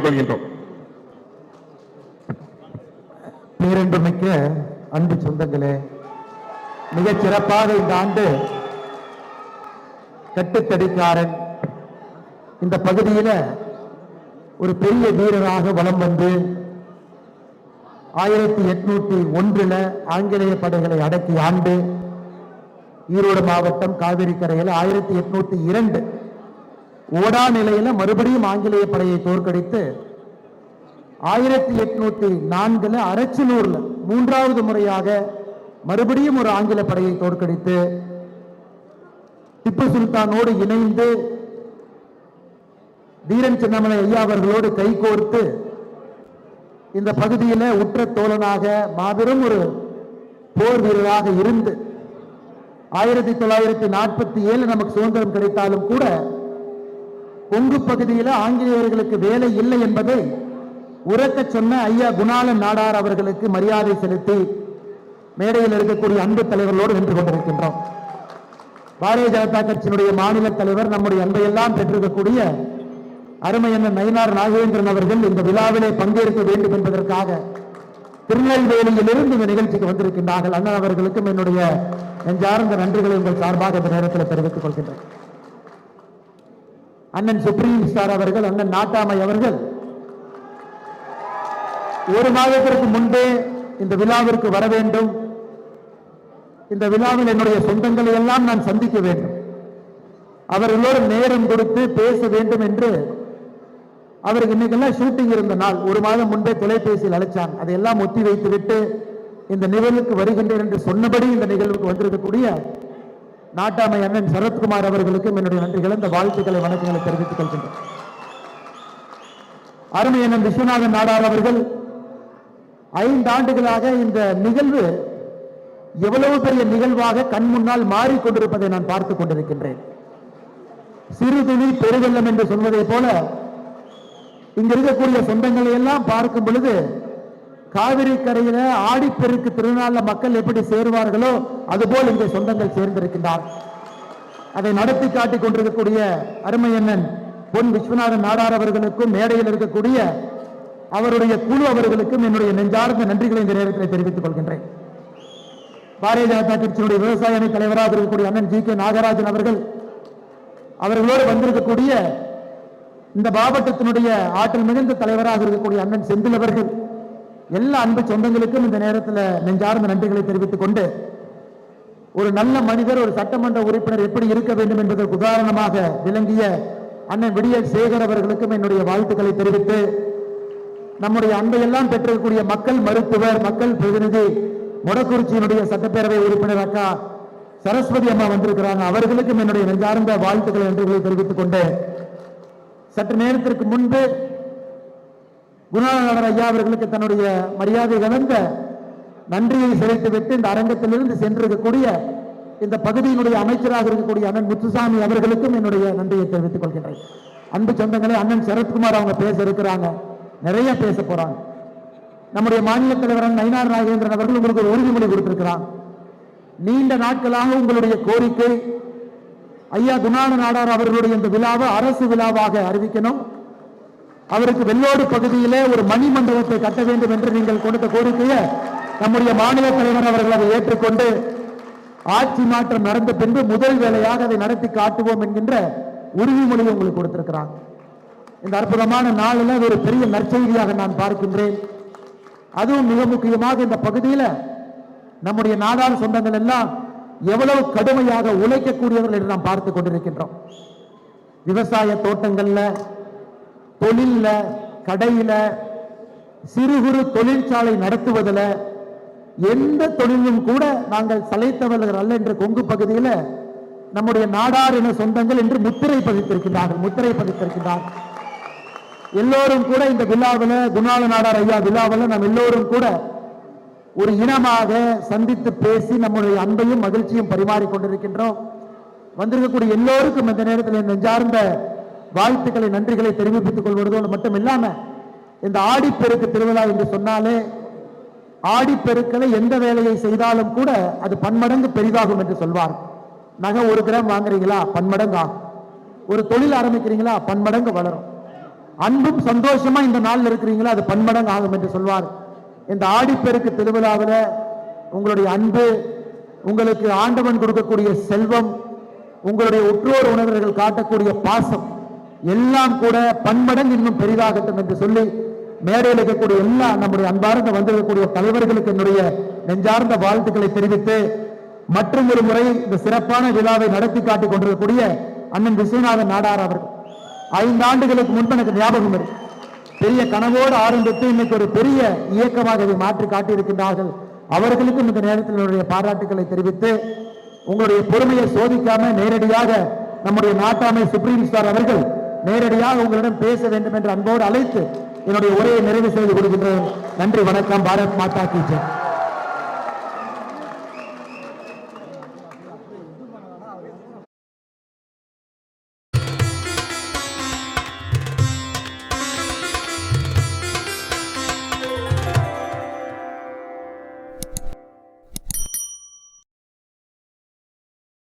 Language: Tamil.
கேட்டுக்கொள்கின்றோம். பேரன்புமிக்க அன்பு சொந்தங்களே, மிகச் சிறப்பாக இந்த ஆண்டு கட்டுத்தடிக்காரன் இந்த பகுதியில் ஒரு பெரிய வீரராக வலம் வந்து 1801 ஆங்கிலேய படைகளை அடக்கி ஆண்டு ஈரோடு மாவட்டம் காவிரி கரையில் 1802 ஓடா நிலையில மறுபடியும் ஆங்கிலேய படையை தோற்கடித்து 1804 அரச்சலூர்ல மூன்றாவது முறையாக மறுபடியும் ஒரு ஆங்கில படையை தோற்கடித்து திப்பு சுல்தானோடு இணைந்து தீரன் சின்னமலை ஐயா அவர்களோடு கைகோர்த்து இந்த பகுதியில் உற்ற தோழனாக மாபெரும் ஒரு போர் வீரராக இருந்து 1947 நமக்கு சுதந்திரம் கிடைத்தாலும் கூட கொங்கு பகுதியில் ஆங்கிலேயர்களுக்கு வேலை இல்லை என்பதை உரக்க சொன்ன ஐயா குணாளன் நாடார் அவர்களுக்கு மரியாதை செலுத்தி மேடையில் இருக்கக்கூடிய அன்பு தலைவர்களோடு நின்று கொண்டிருக்கின்றோம். பாரதிய ஜனதா கட்சியினுடைய மாநில தலைவர், நம்முடைய அன்பையெல்லாம் பெற்றிருக்கக்கூடிய அருமையண்ணன் நயினார் நாகேந்திரன் அவர்கள் இந்த விழாவிலே பங்கேற்க வேண்டும் என்பதற்காக திருநெல்வேலியிலிருந்து இந்த நிகழ்ச்சிக்கு வந்திருக்கின்றார்கள். அண்ணன் அவர்களுக்கும் என்னுடைய நெஞ்சார்ந்த நன்றிகளை உங்கள் சார்பாக இந்த நேரத்தில் தெரிவித்துக் கொள்கின்றனர். அண்ணன் சுப்ரீம் ஸ்டார் அவர்கள், அண்ணன் நாட்டாமை அவர்கள் ஒரு மாதத்திற்கு முன்பே இந்த விழாவிற்கு வர வேண்டும், இந்த விழாவில் என்னுடைய சொந்தங்களை எல்லாம் நான் சந்திக்க வேண்டும், அவர்களோடு நேரம் கொடுத்து பேச வேண்டும் என்று அவருக்கு இன்னைக்கெல்லாம் ஷூட்டிங் இருந்த நாள் ஒரு மாதம் முன்பே தொலைபேசியில் அழைச்சாங்க. அதையெல்லாம் ஒத்தி வைத்து விட்டு இந்த நிகழ்வுக்கு வருகின்றேன் என்று சொன்னபடி இந்த நிகழ்வுக்கு வந்திருக்கக்கூடிய நாட்டாமை அண்ணன் சரத்குமார் அவர்களுக்கும் என்னுடைய நன்றிகளை, இந்த வாழ்த்துக்களை, வணக்கங்களை தெரிவித்துக் கொள்கின்றேன். அருமை அண்ணன் விஸ்வநாதன் நாடார் அவர்கள் 5 ஆண்டுகளாக இந்த நிகழ்வு எவ்வளவு பெரிய நிகழ்வாக கண் முன்னால் மாறிக்கொண்டிருப்பதை நான் பார்த்துக் கொண்டிருக்கின்றேன். சிறு துளி பெருவெள்ளம் என்று சொல்வதை போல இங்க இருக்கக்கூடிய சொந்தங்களை எல்லாம் பார்க்கும் பொழுது காவிரி கரையில ஆடிப்பெருக்கு திருநாள்ல மக்கள் எப்படி சேருவார்களோ அதுபோல் இங்கே சொந்தங்கள் சேர்ந்திருக்கின்றார். அதை நடத்தி காட்டிக் கொண்டிருக்கக்கூடிய அருமையண்ணன் பொன் விஸ்வநாதன் நாடார் அவர்களுக்கும் மேடையில் இருக்கக்கூடிய அவருடைய குழு அவர்களுக்கும் என்னுடைய நெஞ்சார்ந்த நன்றிகளை இந்த நேரத்தில் தெரிவித்துக் கொள்கின்றேன். பாரதிய ஜனதா கட்சியினுடைய விவசாய அணி தலைவராக இருக்கக்கூடிய அண்ணன் ஜி கே நாகராஜன் அவர்களோடு வந்திருக்கக்கூடிய இந்த மாவட்டத்தினுடைய ஆற்றல் மிகுந்த தலைவராக இருக்கக்கூடிய அண்ணன் செந்தில் அவர்கள், எல்லா அன்பு சொந்தங்களுக்கும் இந்த நேரத்தில் நெஞ்சார்ந்த நன்றிகளை தெரிவித்துக் கொண்டு, ஒரு நல்ல மனிதர், ஒரு சட்டமன்ற உறுப்பினர் எப்படி இருக்க வேண்டும் என்பதற்கு உதாரணமாக விளங்கிய அண்ணன் விடியல் சேகர் அவர்களுக்கும் என்னுடைய வாழ்த்துக்களை தெரிவித்து, நம்முடைய அன்பையெல்லாம் பெற்றிருக்கக்கூடிய மக்கள் மருத்துவர், மக்கள் பிரதிநிதி, மொடக்குறிச்சியினுடைய சட்டப்பேரவை உறுப்பினர் அக்கா சரஸ்வதி அம்மா வந்திருக்கிறாங்க, அவர்களுக்கும் என்னுடைய நெஞ்சார்ந்த வாழ்த்துக்களை நன்றிகளை தெரிவித்துக் கொண்டு, சற்று நேரத்திற்கு முன்பு குணாளன் ஐயா அவர்களுக்கு தன்னுடைய மரியாதை கலந்த நன்றியை செலுத்திவிட்டு இந்த அரங்கத்திலிருந்து சென்றிருக்கக்கூடிய இந்த பகுதியினுடைய அமைச்சராக இருக்கக்கூடிய அண்ணன் முத்துசாமி அவர்களுக்கும் என்னுடைய நன்றியை தெரிவித்துக் கொள்கின்றேன். அன்பு சொந்தங்களே, அண்ணன் சரத்குமார் அவங்க பேச இருக்கிறாங்க, நிறைய பேச போறாங்க. நம்முடைய மாநில தலைவர் நயினார் நாகேந்திரன் அவர்கள் உங்களுக்கு ஒரு உறுதிமொழி கொடுத்திருக்கிறார். நீண்ட நாட்களாக உங்களுடைய கோரிக்கை ஐயா குணாளன் நாடார் அவர்களுடைய இந்த விழாவை அரசு விழாவாக அறிவிக்கணும், அவருக்கு வெள்ளோடு பகுதியிலே ஒரு மணி மண்டபத்தை கட்ட வேண்டும் என்று நீங்கள் கொடுத்த கோரிக்கையை நம்முடைய மாநில தலைவர் அவர்கள் அதை ஏற்றுக்கொண்டு ஆட்சி மாற்றம் நடந்த பின்பு முதல் வேலையாக அதை நடத்தி காட்டுவோம் என்கின்ற உறுதிமொழியை உங்களுக்கு கொடுத்திருக்கிறாங்க. இந்த அற்புதமான நாளில் ஒரு பெரிய நற்செய்தியாக நான் பார்க்கின்றேன். அதுவும் மிக முக்கியமாக இந்த பகுதியில் நம்முடைய நாடார் சொந்தங்கள் எல்லாம் எவ்வளவு கடுமையாக உழைக்கக்கூடியவர்கள் என்று நாம் பார்த்துக் கொண்டிருக்கின்றோம். விவசாய தோட்டங்கள்ல, தொழில, கடையில, சிறு குறு தொழிற்சாலை நடத்துவதில் எந்த தொழிலும் கூட நாங்கள் சளைத்தவர்கள் அல்ல என்று கொங்கு பகுதியில் நம்முடைய நாடார் என சொந்தங்கள் என்று முத்திரை பதித்திருக்கின்றார்கள். எல்லோரும் கூட இந்த விழாவில், குணாள நாடார் ஐயா விழாவில் நாம் எல்லோரும் கூட ஒரு இனமாக சந்தித்து பேசி நம்முடைய அன்பையும் மகிழ்ச்சியும் பரிமாறிக்கொண்டிருக்கின்றோம். வந்திருக்கக்கூடிய எல்லோருக்கும் இந்த நேரத்தில் நெஞ்சார்ந்த வாழ்த்துக்களை, நன்றிகளை தெரிவித்துக் கொள்வதோடு மட்டும் இல்லாம, இந்த ஆடிப்பெருக்கு திருவிழா என்று சொன்னாலே ஆடிப்பெருக்களை எந்த வேலையை செய்தாலும் கூட அது பன்மடங்கு பெரிதாகும் என்று சொல்வார். நகை 1 கிராம் வாங்குறீங்களா, பன்மடங்கு ஆகும். ஒரு தொழில் ஆரம்பிக்கிறீங்களா, பன்மடங்கு வளரும். அன்பும் சந்தோஷமா இந்த நாளில் இருக்கிறீங்களோ அது பன்மடங்கு ஆகும் என்று சொல்வார். இந்த ஆடிப்பெருக்கு திருவிழாவில் உங்களுடைய அன்பு, உங்களுக்கு ஆண்டவன் கொடுக்கக்கூடிய செல்வம், உங்களுடைய உற்றோர் உணர்வுகள் காட்டக்கூடிய பாசம் எல்லாம் கூட பன்மடங்கு இன்னும் பெரிதாகட்டும் என்று சொல்லி மேடையில் இருக்கக்கூடிய எல்லா நம்முடைய அன்பார்ந்த வந்திருக்கக்கூடிய தலைவர்களுக்கு என்னுடைய நெஞ்சார்ந்த வாழ்த்துக்களை தெரிவித்து மற்றும் ஒரு முறை இந்த சிறப்பான விழாவை நடத்தி காட்டிக் கொண்டிருக்கக்கூடிய அண்ணன் விஸ்வநாதன் நாடார் அவர்கள் 5 ஆண்டுகளுக்கு முன்பு எனக்கு ஞாபகம் இருக்கு. பெரிய கனவோடு ஆரம்பித்து இன்னைக்கு ஒரு பெரிய இயக்கமாக இதை மாற்றி காட்டியிருக்கின்றார்கள். அவர்களுக்கும் இந்த நேரத்தில் என்னுடைய பாராட்டுக்களை தெரிவித்து உங்களுடைய பொறுமையை சோதிக்காம நேரடியாக நம்முடைய நாட்டாமை சுப்ரீம் ஸ்டார் அவர்கள் நேரடியாக உங்களிடம் பேச வேண்டும் என்று அன்போடு அழைத்து என்னுடைய உரையை நிறைவு செய்து கொடுக்கின்றேன். நன்றி, வணக்கம். பாரத் மாதா கி ஜெய்.